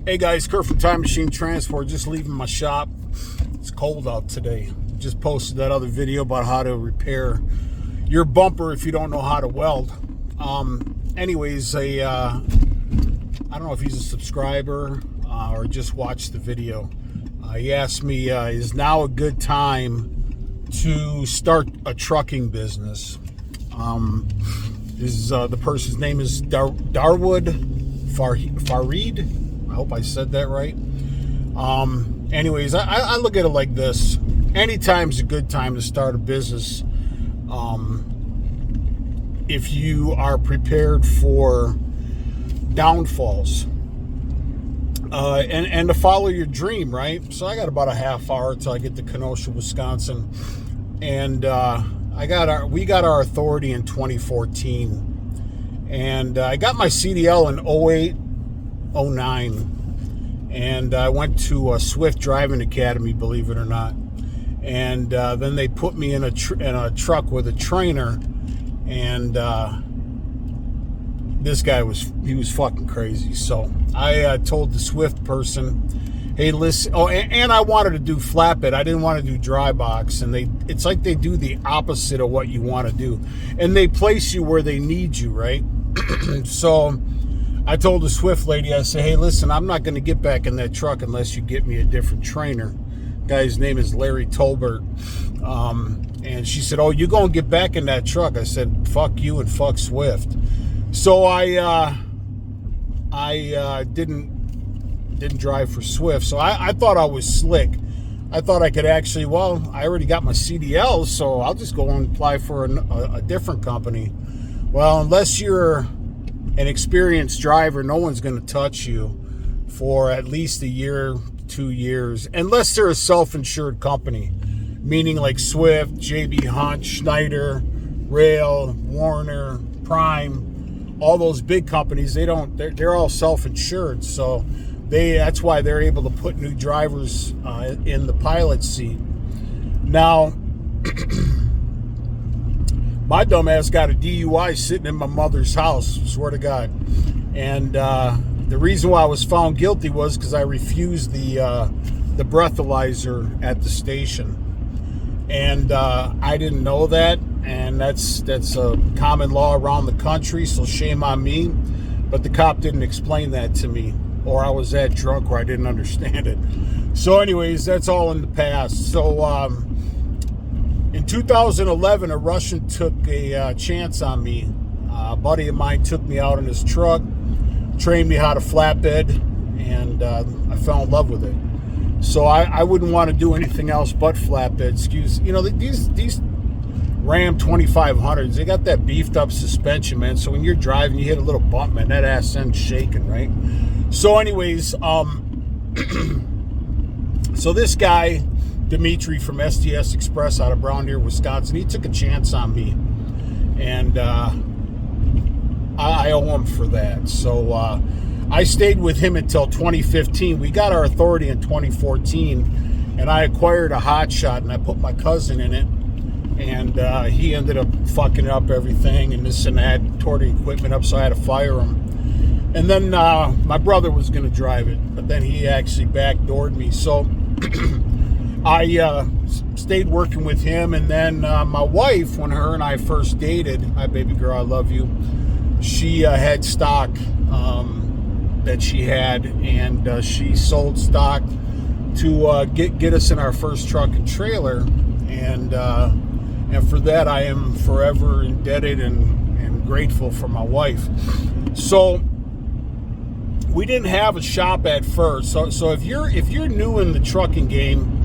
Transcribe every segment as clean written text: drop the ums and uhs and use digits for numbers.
Hey guys, Kurt from Time Machine Transport. Just leaving my shop. It's cold out today. Just posted that other video about how to repair your bumper if you don't know how to weld. Anyways, I don't know if he's a subscriber or just watched the video. He asked me, is now a good time to start a trucking business? The person's name is Darwood Farid. I hope I said that right. Anyways, I look at it like this. Anytime's a good time to start a business if you are prepared for downfalls and to follow your dream, right? So I got about a half hour till I get to Kenosha, Wisconsin, and we got our authority in 2014, and I got my CDL in 08, 09, and I went to a Swift Driving Academy, believe it or not, and then they put me in a truck with a trainer, and this guy was fucking crazy. So I told the Swift person, hey, listen. Oh, and I wanted to do flatbed. I didn't want to do dry box, and it's like they do the opposite of what you want to do, and they place you where they need you, right? So I told the Swift lady, I said, hey, listen, I'm not going to get back in that truck unless you get me a different trainer. Guy's name is Larry Tolbert. And she said, oh, you going to get back in that truck? I said, fuck you and fuck Swift. So I didn't drive for Swift. So I thought I was slick. I thought I could actually, well, I already got my CDL, so I'll just go and apply for a different company. Well, unless you're an experienced driver, no one's going to touch you for at least a year, 2 years, unless they're a self-insured company, meaning like Swift, JB Hunt, Schneider, Rail, Warner, Prime, all those big companies. They're all self-insured, so that's why they're able to put new drivers in the pilot seat. Now, my dumbass got a DUI sitting in my mother's house, swear to God. And the reason why I was found guilty was because I refused the breathalyzer at the station. And I didn't know that, and that's a common law around the country, so shame on me. But the cop didn't explain that to me, or I was that drunk where I didn't understand it. So anyways, that's all in the past. So in 2011, a Russian took a chance on me. A buddy of mine took me out in his truck, trained me how to flatbed, and I fell in love with it. So I wouldn't want to do anything else but flatbed. These Ram 2500s, they got that beefed up suspension, man. So when you're driving, you hit a little bump, man, that ass ends shaking, right? So anyways, so this guy, Dimitri from SDS Express out of Brown Deer, Wisconsin, he took a chance on me, and I owe him for that. So I stayed with him until 2015. We got our authority in 2014, and I acquired a hot shot, and I put my cousin in it, and he ended up fucking up everything and this and that, tore the equipment up, so I had to fire him. And then my brother was going to drive it, but then he actually backdoored me. So I stayed working with him, and then my wife, when her and I first dated, hi baby girl, I love you, she had stock that she had, and she sold stock to get us in our first truck and trailer, and for that I am forever indebted and grateful for my wife. So we didn't have a shop at first. So if you're new in the trucking game,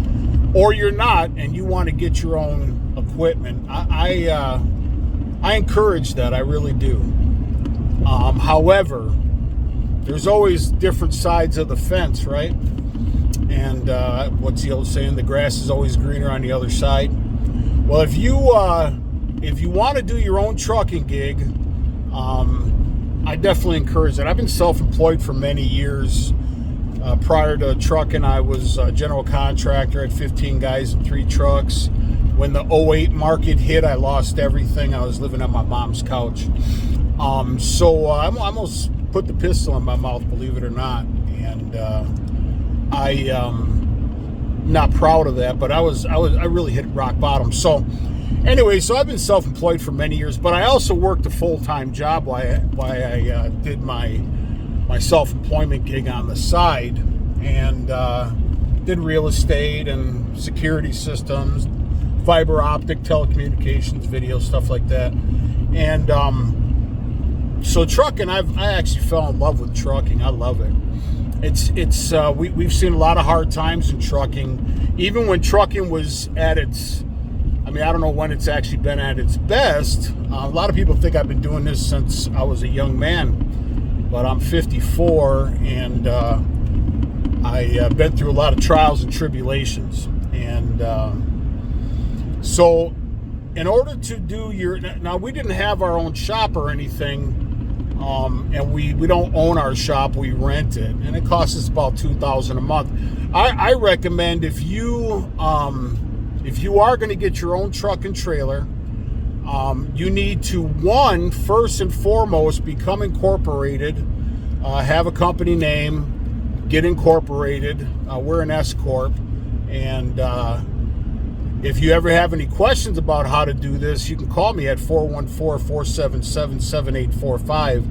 or you're not, and you want to get your own equipment, I encourage that. I really do. However, there's always different sides of the fence, right? And what's the old saying? The grass is always greener on the other side. Well, if you want to do your own trucking gig, I definitely encourage that. I've been self-employed for many years. Prior to trucking, I was a general contractor. I had 15 guys and 3 trucks. When the 08 market hit, I lost everything. I was living on my mom's couch. So I'm almost put the pistol in my mouth, believe it or not. And not proud of that, but I really hit rock bottom. So anyway, so I've been self-employed for many years, but I also worked a full-time job while I did my self-employment gig on the side, and did real estate and security systems, fiber optic telecommunications, video, stuff like that. And so trucking, I actually fell in love with trucking. I love it. We've seen a lot of hard times in trucking. Even when trucking was at its, I don't know when it's actually been at its best. A lot of people think I've been doing this since I was a young man, but I'm 54, and I've been through a lot of trials and tribulations. And so in order to do now we didn't have our own shop or anything. And we don't own our shop, we rent it, and it costs us about $2,000 a month. I recommend if you are going to get your own truck and trailer, you need to, first and foremost, become incorporated, have a company name, get incorporated. We're an S Corp, and if you ever have any questions about how to do this, you can call me at 414-477-7845.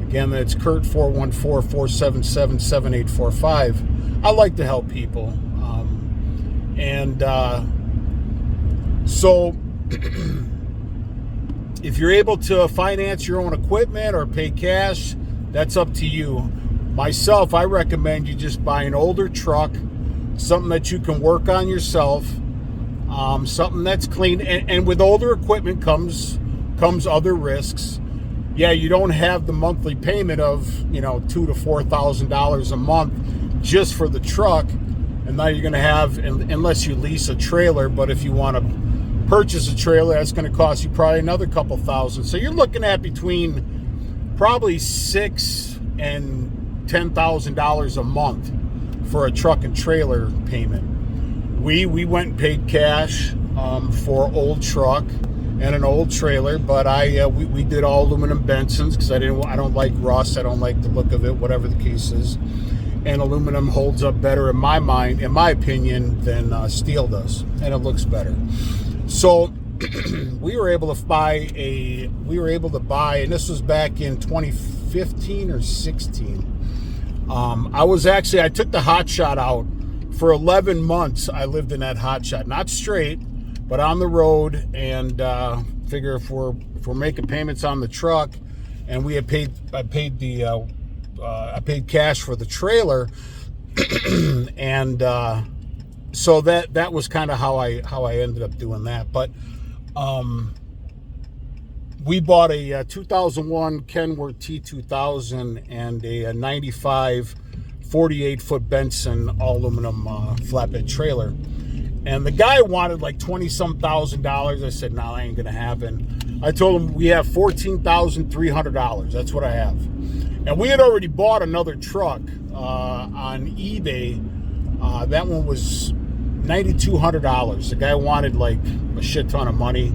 Again, that's Kurt, 414-477-7845. I like to help people. So if you're able to finance your own equipment or pay cash, that's up to you. Myself, I recommend you just buy an older truck, something that you can work on yourself, something that's clean, and with older equipment comes other risks. Yeah, you don't have the monthly payment of $2,000 to $4,000 a month just for the truck, and now you're going to have, unless you lease a trailer. But if you want to purchase a trailer, that's going to cost you probably another couple thousand. So you're looking at between probably $6,000 and $10,000 a month for a truck and trailer payment. We went and paid cash for old truck and an old trailer, but we did all aluminum Bensons because I don't like rust, I don't like the look of it, whatever the case is. And aluminum holds up better in my mind, in my opinion, than steel does, and it looks better. So we were able to buy, and this was back in 2015 or 16. I took the hot shot out. For 11 months, I lived in that hot shot, not straight, but on the road. And figure if we're making payments on the truck, and I paid cash for the trailer, and so that was kind of how I ended up doing that. But we bought a 2001 Kenworth T2000 and a 95 48-foot Benson all-aluminum flatbed trailer. And the guy wanted like $20,000. I said, no, that ain't going to happen. I told him we have $14,300. That's what I have. And we had already bought another truck on eBay. That one was $9,200. The guy wanted like a shit ton of money.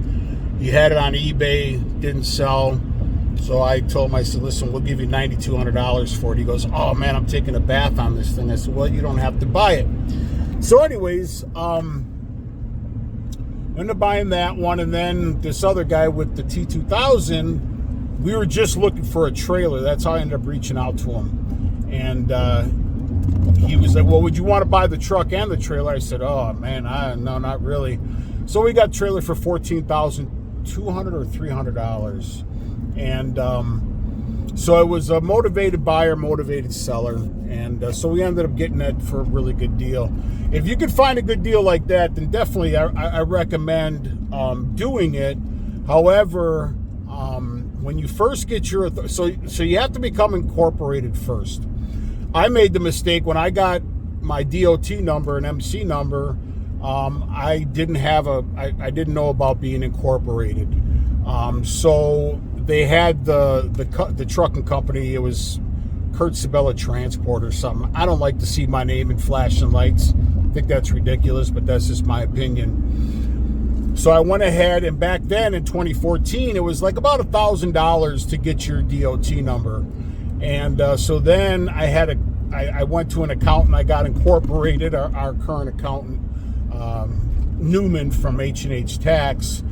He had it on eBay, didn't sell. So I told him, I said, listen, we'll give you $9,200 for it. He goes, oh man, I'm taking a bath on this thing. I said, well, you don't have to buy it. So anyways, ended up buying that one. And then this other guy with the T2000, we were just looking for a trailer. That's how I ended up reaching out to him. And he was like, well, would you want to buy the truck and the trailer? I said, oh man, no, not really. So we got trailer for $14,200 or $300. And so it was a motivated buyer, motivated seller. And so we ended up getting that for a really good deal. If you could find a good deal like that, then definitely I recommend doing it. However, when you first get your, so you have to become incorporated first. I made the mistake when I got my DOT number and MC number. I didn't know about being incorporated. So they had the trucking company. It was Kurt Sabella Transport or something. I don't like to see my name in flashing lights. I think that's ridiculous, but that's just my opinion. So I went ahead, and back then in 2014, it was like about $1,000 to get your DOT number. And so then I went to an accountant. I got incorporated, our current accountant, Newman from H&H Tax.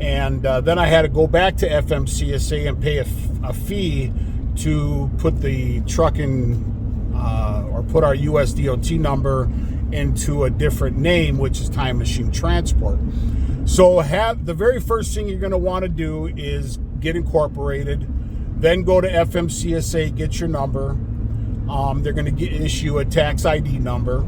And then I had to go back to FMCSA and pay a fee to put the trucking or put our US DOT number into a different name, which is Time Machine Transport. So the very first thing you're going to want to do is get incorporated, then go to FMCSA, get your number. They're going to issue a tax ID number,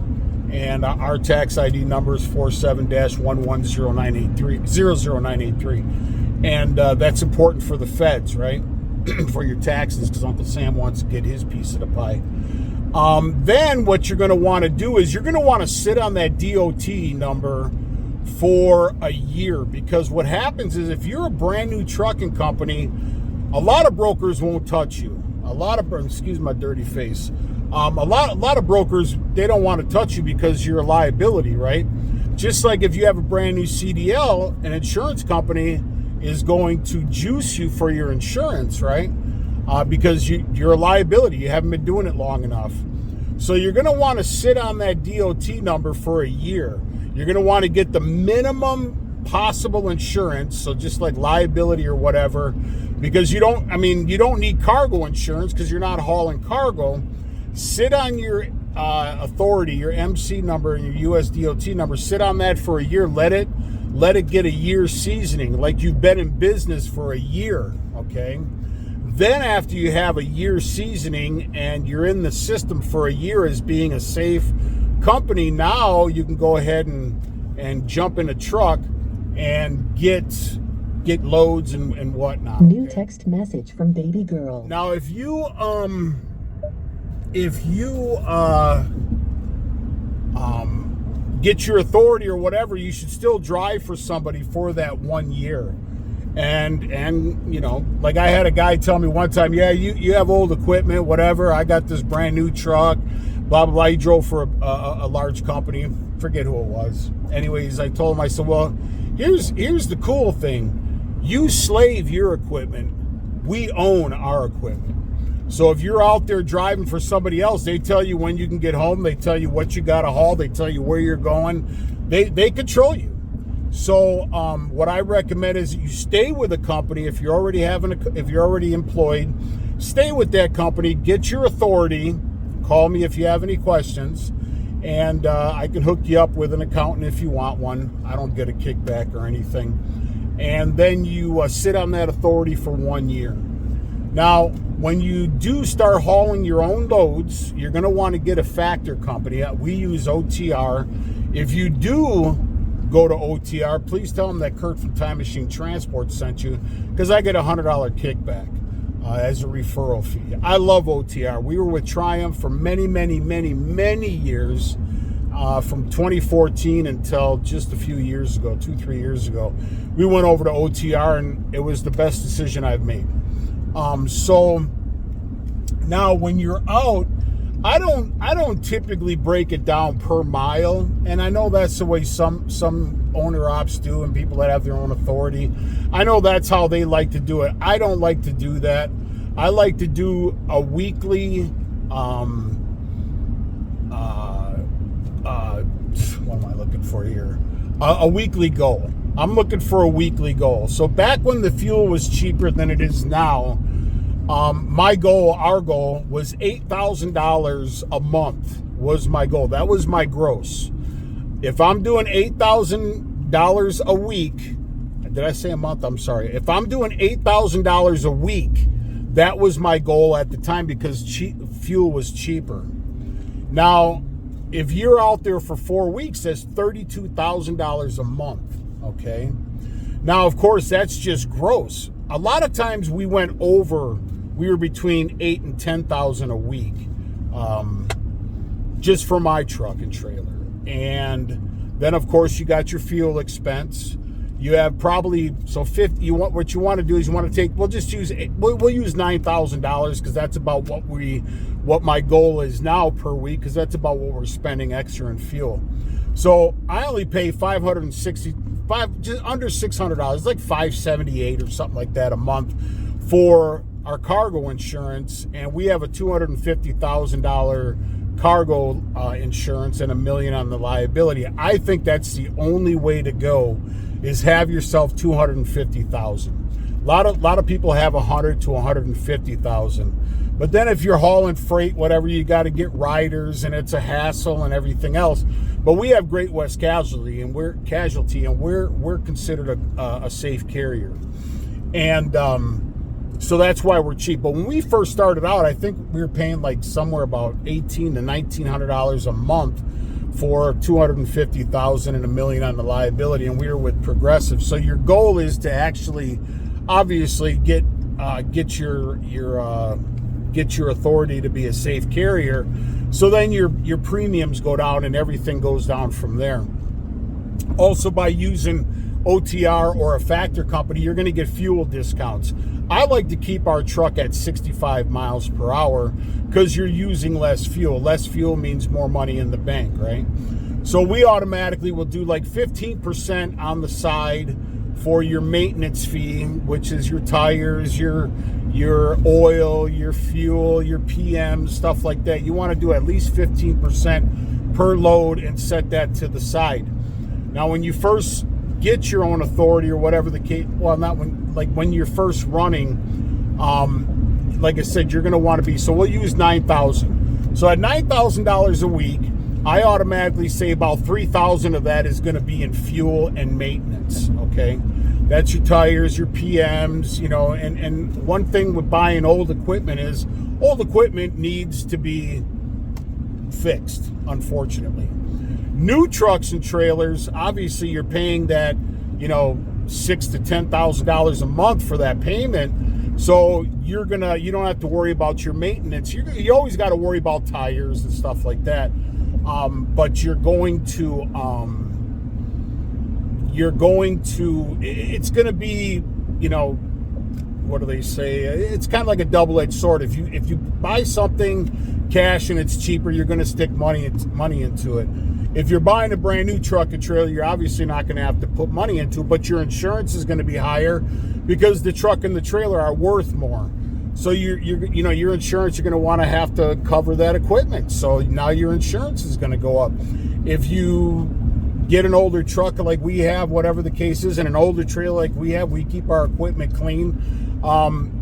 and our tax ID number is 47-11098300983. And that's important for the feds, right? For your taxes, because Uncle Sam wants to get his piece of the pie. Then what you're going to want to do is you're going to want to sit on that DOT number for a year, because what happens is if you're a brand new trucking company, a lot of brokers won't touch you. Excuse my dirty face. A lot of brokers, they don't want to touch you because you're a liability, right? Just like if you have a brand new CDL, an insurance company is going to juice you for your insurance, right? Because you're a liability. You haven't been doing it long enough. So you're going to want to sit on that DOT number for a year. You're going to want to get the minimum possible insurance, so just like liability or whatever, because you don't need cargo insurance because you're not hauling cargo. Sit on your authority, your MC number and your US DOT number. Sit on that for a year. Let it get a year seasoning, like you've been in business for a year, okay? Then after you have a year seasoning and you're in the system for a year as being a safe company, now you can go ahead and jump in a truck and get loads and whatnot. New text message from baby girl. Now if you get your authority or whatever, you should still drive for somebody for that 1 year. And you know, like I had a guy tell me one time, yeah, you have old equipment, whatever. I got this brand new truck, blah, blah, blah. He drove for a large company. Forget who it was. Anyways, I told him, I said, well, here's the cool thing. You slave your equipment. We own our equipment. So if you're out there driving for somebody else, they tell you when you can get home. They tell you what you got to haul. They tell you where you're going. They control you. So what I recommend is you stay with a company if you're already employed. Stay with that company. Get your authority. Call me if you have any questions, and I can hook you up with an accountant if you want one. I don't get a kickback or anything. And then you sit on that authority for 1 year. Now, when you do start hauling your own loads, you're going to want to get a factor company. We use OTR. If you do go to OTR, please tell them that Kurt from Time Machine Transport sent you, because I get a $100 kickback as a referral fee. I love OTR. We were with Triumph for many, many, many, many years, from 2014 until just a few years ago, 2-3 years ago. We went over to OTR, and it was the best decision I've made. So now when you're out, I don't typically break it down per mile, and I know that's the way some owner ops do, and people that have their own authority. I know that's how they like to do it. I don't like to do that. I like to do a weekly what am I looking for here? A weekly goal. I'm looking for a weekly goal. So back when the fuel was cheaper than it is now, our goal was $8,000 a month was my goal. That was my gross. If I'm doing $8,000 a week, did I say a month? I'm sorry. If I'm doing $8,000 a week, that was my goal at the time, because fuel was cheaper. Now, if you're out there for 4 weeks, that's $32,000 a month, okay? Now, of course, that's just gross. A lot of times we went over, we were between $8,000 and $10,000 a week, just for my truck and trailer. And then, of course, you got your fuel expense. You have probably, so 50, what you want to do is you want to take, we'll use $9,000, because that's about what my goal is now per week, because that's about what we're spending extra in fuel. So I only pay $565, just under $600, like $578 or something like that a month for our cargo insurance, and we have a $250,000 cargo insurance and $1 million on the liability. I think that's the only way to go, is have yourself $250,000. A lot of people have $100,000 to $150,000. But then if you're hauling freight, whatever, you got to get riders, and it's a hassle and everything else. But we have Great West Casualty, and we're considered a safe carrier, and so that's why we're cheap. But when we first started out, I think we were paying like somewhere about $1,800 to $1,900 a month for $250,000 and $1 million on the liability, and we were with Progressive. So your goal is to actually, obviously, get your authority to be a safe carrier. So then your premiums go down and everything goes down from there. Also, by using OTR or a factor company, you're going to get fuel discounts. I like to keep our truck at 65 miles per hour because you're using less fuel. Less fuel means more money in the bank, right? So we automatically will do like 15% on the side for your maintenance fee, which is your tires, your oil, your fuel, your PM, stuff like that. You want to do at least 15% per load and set that to the side. Now, when you first get your own authority or whatever the case, well, not when you're first running, like I said, you're going to want to be, so we'll use $9,000. So at $9,000 a week, I automatically say about $3,000 of that is going to be in fuel and maintenance, okay? That's your tires, your PMs, and one thing with buying old equipment is old equipment needs to be fixed, unfortunately. New trucks and trailers, obviously you're paying that, $6,000 to $10,000 a month for that payment. So you don't have to worry about your maintenance. You always got to worry about tires and stuff like that. But it's going to be, what do they say? It's kind of like a double-edged sword. If you buy something cash and it's cheaper, you're going to stick money into it. If you're buying a brand new truck and trailer, you're obviously not going to have to put money into it, but your insurance is going to be higher because the truck and the trailer are worth more. So your insurance, you're going to want to have to cover that equipment. So now your insurance is going to go up. If you get an older truck like we have, whatever the case is, and an older trailer like we have, we keep our equipment clean.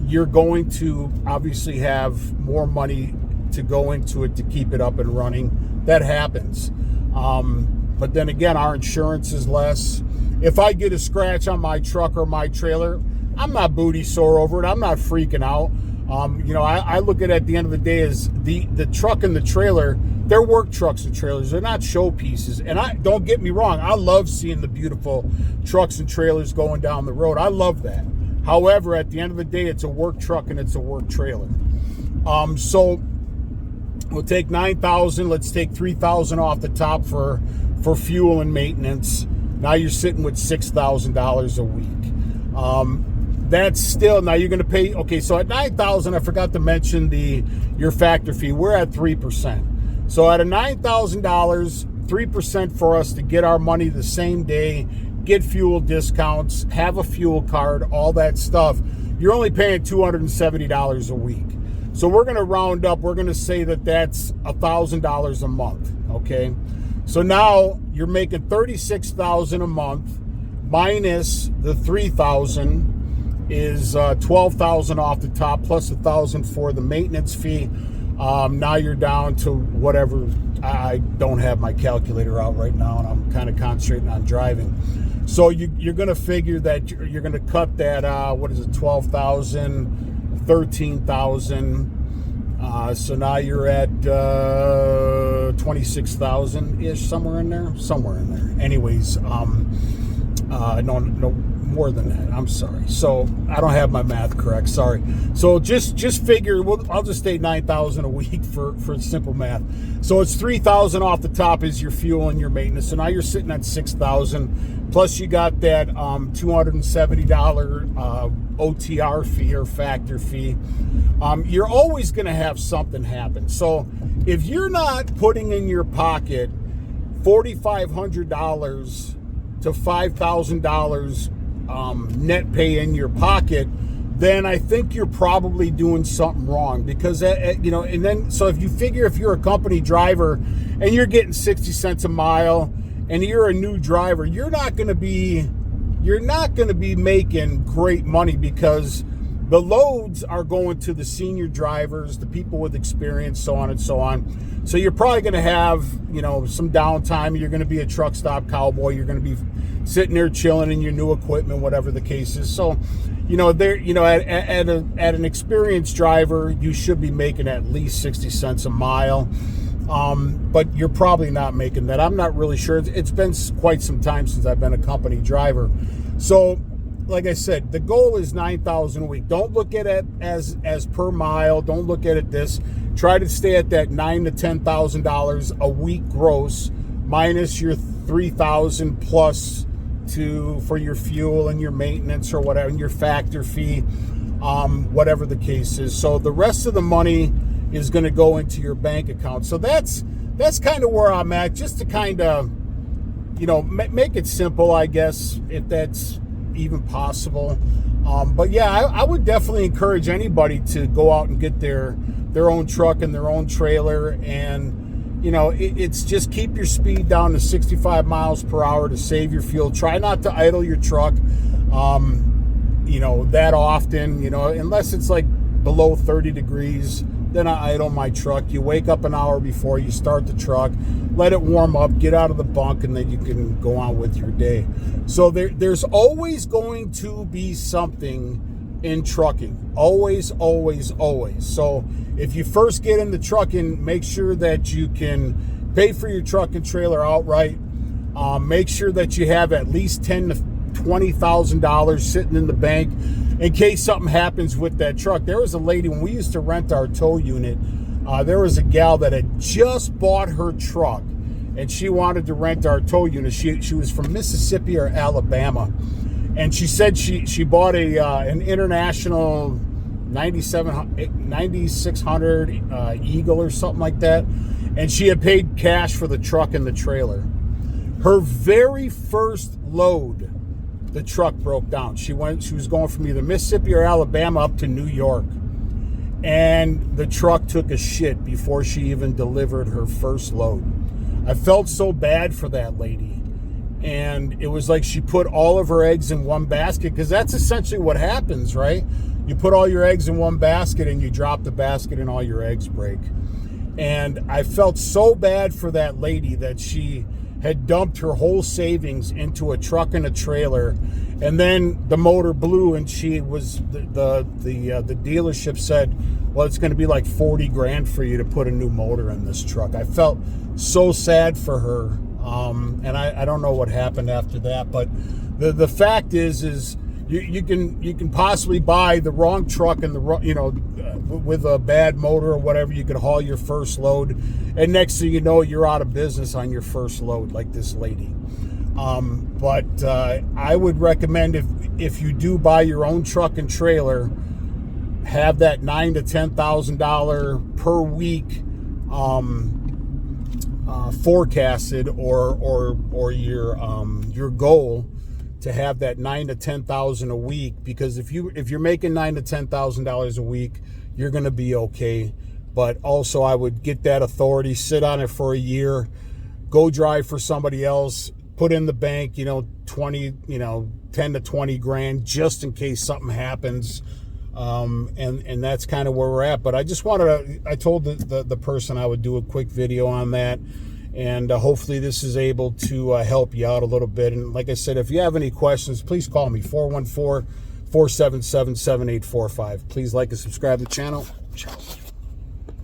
You're going to obviously have more money to go into it to keep it up and running. That happens. But then again, our insurance is less. If I get a scratch on my truck or my trailer, I'm not booty sore over it. I'm not freaking out. I look at the end of the day as the truck and the trailer, they're work trucks and trailers. They're not show pieces. And don't get me wrong, I love seeing the beautiful trucks and trailers going down the road. I love that. However, at the end of the day, it's a work truck and it's a work trailer. So we'll take $9,000. Let's take $3,000 off the top for fuel and maintenance. Now you're sitting with $6,000 a week. That's still, now you're going to pay, okay, so at $9,000, I forgot to mention your factor fee. We're at 3%. So at a $9,000, 3% for us to get our money the same day, get fuel discounts, have a fuel card, all that stuff, you're only paying $270 a week. So we're going to round up. We're going to say that that's $1,000 a month, okay? So now you're making $36,000 a month minus the $3,000 is $12,000 off the top plus $1,000 for the maintenance fee. Now you're down to whatever. I don't have my calculator out right now, and I'm kind of concentrating on driving. So you're going to figure that you're going to cut that. What is it? 12,000, 13,000. So now you're at 26,000 ish, somewhere in there. Anyways, no. More than that. I'm sorry. So I don't have my math correct. Sorry. So just figure. I'll just say $9,000 a week for simple math. So it's $3,000 off the top is your fuel and your maintenance. So now you're sitting at $6,000. Plus you got that $270 OTR fee or factor fee. You're always going to have something happen. So if you're not putting in your pocket $4,500 to $5,000 net pay in your pocket then I think you're probably doing something wrong. Because, you know, and then, so if you figure if you're a company driver and you're getting 60 cents a mile and you're a new driver, you're not going to be making great money, because the loads are going to the senior drivers, the people with experience, so on and so on. So you're probably going to have, you know, some downtime. You're going to be a truck stop cowboy. You're going to be sitting there chilling in your new equipment, whatever the case is. So, you know, there, you know, at an experienced driver, you should be making at least 60 cents a mile. But you're probably not making that. I'm not really sure. It's been quite some time since I've been a company driver. So, like I said, the goal is $9,000 a week. Don't look at it as per mile. Don't look at it this. Try to stay at that $9,000 to $10,000 a week gross, minus your $3,000 plus for your fuel and your maintenance or whatever, and your factor fee, whatever the case is. So the rest of the money is going to go into your bank account. So that's kind of where I'm at, just to kind of, you know, make it simple, I guess, if that's even possible. But yeah, I would definitely encourage anybody to go out and get their own truck and their own trailer. And, you know, it's just keep your speed down to 65 miles per hour to save your fuel. Try not to idle your truck, you know, that often, you know, unless it's like below 30 degrees. Then I idle my truck. You wake up an hour before you start the truck, let it warm up, get out of the bunk, and then you can go on with your day. So there's always going to be something in trucking. Always, always, always. So if you first get into trucking, make sure that you can pay for your truck and trailer outright. Make sure that you have at least $10,000 to $20,000 sitting in the bank in case something happens with that truck. There was a lady, when we used to rent our tow unit, there was a gal that had just bought her truck and she wanted to rent our tow unit. She was from Mississippi or Alabama, and she said she bought an International 9600 Eagle or something like that, and she had paid cash for the truck and the trailer. Her very first load, the truck broke down. She was going from either Mississippi or Alabama up to New York, and the truck took a shit before she even delivered her first load. I felt so bad for that lady, and it was like she put all of her eggs in one basket, because that's essentially what happens, right? You put all your eggs in one basket and you drop the basket and all your eggs break. And I felt so bad for that lady that she had dumped her whole savings into a truck and a trailer, and then the motor blew, and she was the dealership said, well, it's going to be like 40 grand for you to put a new motor in this truck. I felt so sad for her, and I don't know what happened after that, but the fact is you can possibly buy the wrong truck and with a bad motor or whatever. You could haul your first load, and next thing you know, you're out of business on your first load, like this lady. But I would recommend, if you do buy your own truck and trailer, have that $9,000 to $10,000 per week forecasted, or your goal to have that $9,000 to $10,000 a week, because if you're making $9,000 to $10,000 a week, you're going to be okay. But also, I would get that authority, sit on it for a year, go drive for somebody else, put in the bank, 10 to 20 grand, just in case something happens. And that's kind of where we're at. But I just I told the person I would do a quick video on that. And hopefully this is able to help you out a little bit. And like I said, if you have any questions, please call me, 414-477-7845. Please like and subscribe to the channel. Ciao.